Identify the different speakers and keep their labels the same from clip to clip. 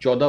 Speaker 1: 14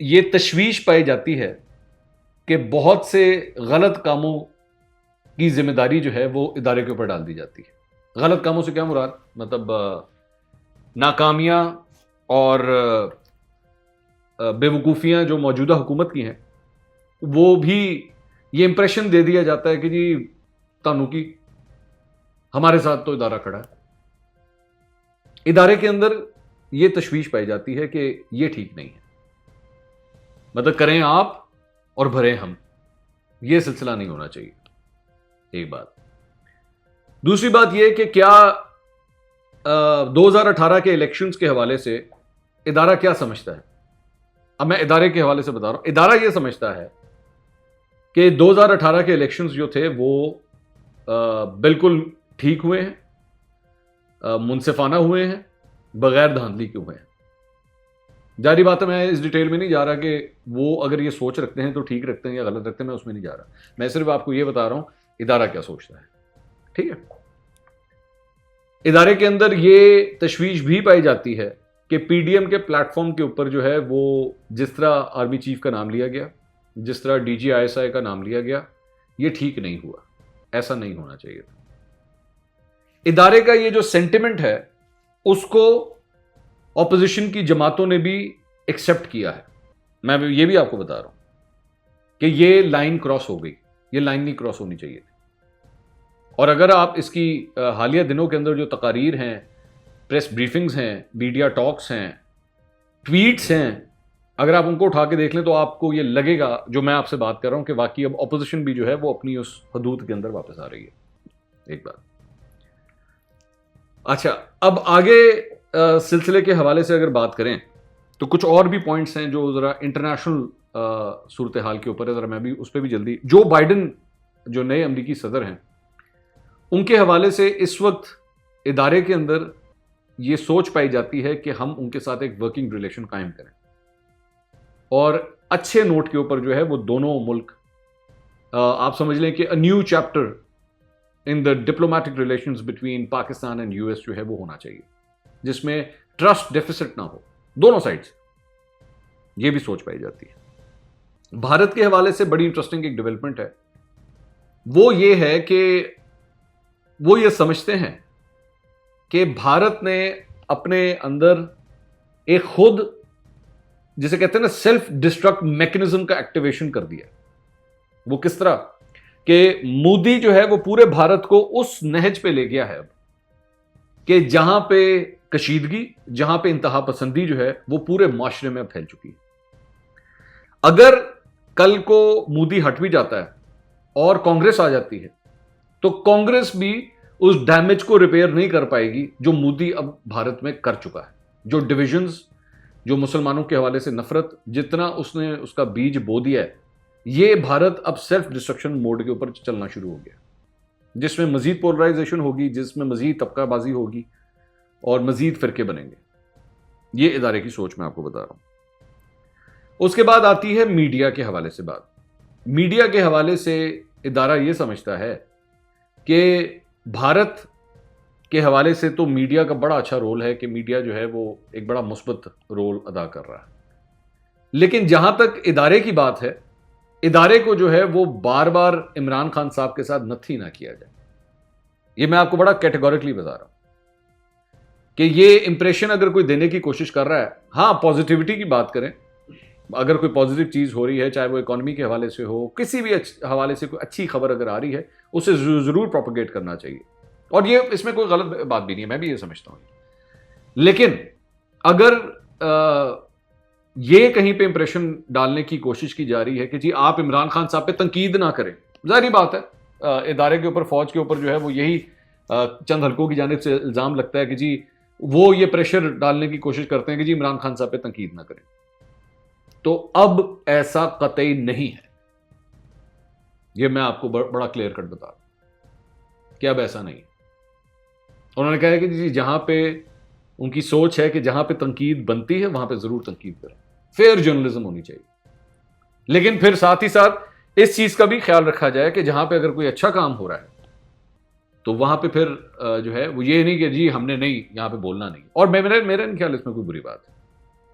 Speaker 1: یہ تشویش پائی جاتی ہے کہ بہت سے غلط کاموں کی ذمہ داری جو ہے وہ ادارے کے اوپر ڈال دی جاتی ہے. غلط کاموں سے کیا مراد؟ مطلب ناکامیاں اور بے وقوفیاں جو موجودہ حکومت کی ہیں، وہ بھی یہ امپریشن دے دیا جاتا ہے کہ جی تانوں کی ہمارے ساتھ تو ادارہ کھڑا ہے. ادارے کے اندر یہ تشویش پائی جاتی ہے کہ یہ ٹھیک نہیں ہے، مطلب کریں آپ اور بھریں ہم، یہ سلسلہ نہیں ہونا چاہیے. ایک بات. دوسری بات یہ کہ کیا 2018 کے الیکشنز کے حوالے سے ادارہ کیا سمجھتا ہے؟ اب میں ادارے کے حوالے سے بتا رہا ہوں. ادارہ یہ سمجھتا ہے کہ 2018 کے الیکشنز جو تھے وہ بالکل ٹھیک ہوئے ہیں، منصفانہ ہوئے ہیں، بغیر دھاندلی کے ہوئے ہیں. جاری بات ہے، میں اس ڈیٹیل میں نہیں جا رہا کہ وہ اگر یہ سوچ رکھتے ہیں تو ٹھیک رکھتے ہیں یا غلط رکھتے ہیں، میں اس میں نہیں جا رہا. میں صرف آپ کو یہ بتا رہا ہوں ادارہ کیا سوچتا ہے. ٹھیک ہے. ادارے کے اندر یہ تشویش بھی پائی جاتی ہے کہ پی ڈی ایم کے پلیٹ فارم کے اوپر جو ہے وہ جس طرح آرمی چیف کا نام لیا گیا، جس طرح D G I S I کا نام لیا گیا، یہ ٹھیک نہیں ہوا. ایسا نہیں ہونا چاہیے تھا. ادارے کا یہ جو سینٹیمنٹ ہے اس کو اپوزیشن کی جماعتوں نے بھی ایکسیپٹ کیا ہے. میں یہ بھی آپ کو بتا رہا ہوں کہ یہ لائن کراس ہو گئی، یہ لائن نہیں کراس ہونی چاہیے تھی. اور اگر آپ اس کی حالیہ دنوں کے اندر جو تقاریر ہیں، پریس بریفنگز ہیں، میڈیا ٹاکس ہیں، ٹویٹس ہیں، اگر آپ ان کو اٹھا کے دیکھ لیں تو آپ کو یہ لگے گا جو میں آپ سے بات کر رہا ہوں کہ واقعی اب اپوزیشن بھی جو ہے وہ اپنی اس حدود کے اندر واپس آ رہی ہے. ایک بات. اچھا، اب آگے سلسلے کے حوالے سے اگر بات کریں تو کچھ اور بھی پوائنٹس ہیں جو ذرا انٹرنیشنل صورتحال کے اوپر ہے، ذرا میں بھی اس پہ بھی جلدی. جو بائیڈن جو نئے امریکی صدر ہیں ان کے حوالے سے اس وقت ادارے کے اندر یہ سوچ پائی جاتی ہے کہ ہم ان کے ساتھ ایک ورکنگ ریلیشن قائم کریں اور اچھے نوٹ کے اوپر جو ہے وہ دونوں ملک آپ سمجھ لیں کہ new chapter in the diplomatic relations between Pakistan and U S جو ہے وہ ہونا چاہیے، جس میں ٹرسٹ ڈیفیسٹ نہ ہو دونوں سائڈ سے. یہ بھی سوچ پائی جاتی ہے. بھارت کے حوالے سے بڑی انٹرسٹنگ ایک ڈیولپمنٹ ہے، وہ یہ ہے کہ وہ یہ سمجھتے ہیں کہ بھارت نے اپنے اندر ایک خود جسے کہتے ہیں نا سیلف ڈسٹرکٹ میکنزم کا ایکٹیویشن کر دیا. وہ کس طرح کہ مودی جو ہے وہ پورے بھارت کو اس نہج پہ لے گیا ہے اب کہ جہاں پہ کشیدگی، جہاں پہ انتہا پسندی جو ہے وہ پورے معاشرے میں پھیل چکی ہے. اگر کل کو مودی ہٹ بھی جاتا ہے اور کانگریس آ جاتی ہے تو کانگریس بھی اس ڈیمیج کو ریپیئر نہیں کر پائے گی جو مودی اب بھارت میں کر چکا ہے. جو ڈویژنز، جو مسلمانوں کے حوالے سے نفرت، جتنا اس نے اس کا بیج بو دیا ہے، یہ بھارت اب سیلف ڈسٹرکشن موڈ کے اوپر چلنا شروع ہو گیا، جس میں مزید پولرائزیشن ہوگی، جس میں مزید طبقہ بازی ہوگی اور مزید فرقے بنیں گے. یہ ادارے کی سوچ میں آپ کو بتا رہا ہوں. اس کے بعد آتی ہے میڈیا کے حوالے سے بات. میڈیا کے حوالے سے ادارہ یہ سمجھتا ہے کہ بھارت کے حوالے سے تو میڈیا کا بڑا اچھا رول ہے کہ میڈیا جو ہے وہ ایک بڑا مثبت رول ادا کر رہا ہے. لیکن جہاں تک ادارے کی بات ہے، ادارے کو جو ہے وہ بار بار عمران خان صاحب کے ساتھ نتھی نہ کیا جائے. یہ میں آپ کو بڑا کیٹیگوریکلی بتا رہا ہوں کہ یہ امپریشن اگر کوئی دینے کی کوشش کر رہا ہے، ہاں پازیٹیوٹی کی بات کریں، اگر کوئی پازیٹیو چیز ہو رہی ہے، چاہے وہ اکانومی کے حوالے سے ہو، کسی بھی حوالے سے کوئی اچھی خبر اگر آ رہی ہے، اسے ضرور پروپیگیٹ کرنا چاہیے. اور یہ اس میں کوئی غلط بات بھی نہیں ہے، میں بھی یہ سمجھتا ہوں. لیکن اگر یہ کہیں پہ امپریشن ڈالنے کی کوشش کی جا رہی ہے کہ جی آپ عمران خان صاحب پہ تنقید نہ کریں، ظاہری بات ہے ادارے کے اوپر، فوج کے اوپر جو ہے وہ یہی چند حلقوں کی جانب سے الزام لگتا ہے کہ جی وہ یہ پریشر ڈالنے کی کوشش کرتے ہیں کہ جی عمران خان صاحب پہ تنقید نہ کریں. تو اب ایسا قطعی نہیں ہے. یہ میں آپ کو بڑا کلیئر کٹ بتا رہا ہوں کہ اب ایسا نہیں ہے. انہوں نے کہا ہے کہ جی جہاں پہ ان کی سوچ ہے کہ جہاں پہ تنقید بنتی ہے وہاں پہ ضرور تنقید کریں، فیئر جرنلزم ہونی چاہیے. لیکن پھر ساتھ ہی ساتھ اس چیز کا بھی خیال رکھا جائے کہ جہاں پہ اگر کوئی اچھا کام ہو رہا ہے تو وہاں پہ پھر جو ہے وہ یہ نہیں کہ جی ہم نے نہیں یہاں پہ بولنا نہیں. اور میرا نہیں خیال اس میں کوئی بری بات ہے.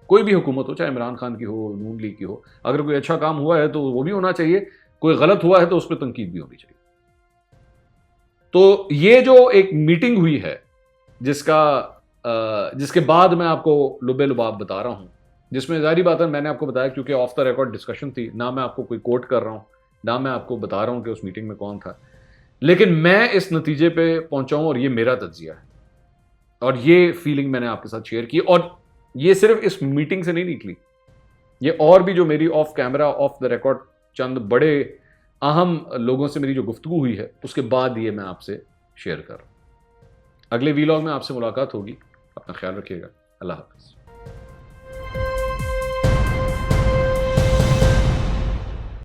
Speaker 1: کوئی بھی حکومت ہو، چاہے عمران خان کی ہو، نون لیگ کی ہو، اگر کوئی اچھا کام ہوا ہے تو وہ بھی ہونا چاہیے، کوئی غلط ہوا ہے تو اس پہ تنقید بھی ہونی چاہیے۔ تو یہ جو ایک میٹنگ ہوئی ہے جس کے بعد میں آپ کو لبے لباب بتا رہا ہوں، جس میں ظاہری بات ہے میں نے آپ کو بتایا کیونکہ آف دا ریکارڈ ڈسکشن تھی، نہ میں آپ کو کوئی کوٹ کر رہا ہوں، نہ میں آپ کو بتا رہا ہوں کہ اس میٹنگ میں کون تھا، لیکن میں اس نتیجے پہ پہنچا ہوں اور یہ میرا تجزیہ ہے اور یہ فیلنگ میں نے آپ کے ساتھ شیئر کی، اور یہ صرف اس میٹنگ سے نہیں نکلی، یہ اور بھی جو میری of camera of the record چند بڑے اہم لوگوں سے میری جو گفتگو ہوئی ہے اس کے بعد یہ میں آپ سے شیئر کر رہا ہوں۔ اگلے ویلاگ میں آپ سے ملاقات ہوگی، اپنا خیال رکھیے گا، اللہ حافظ۔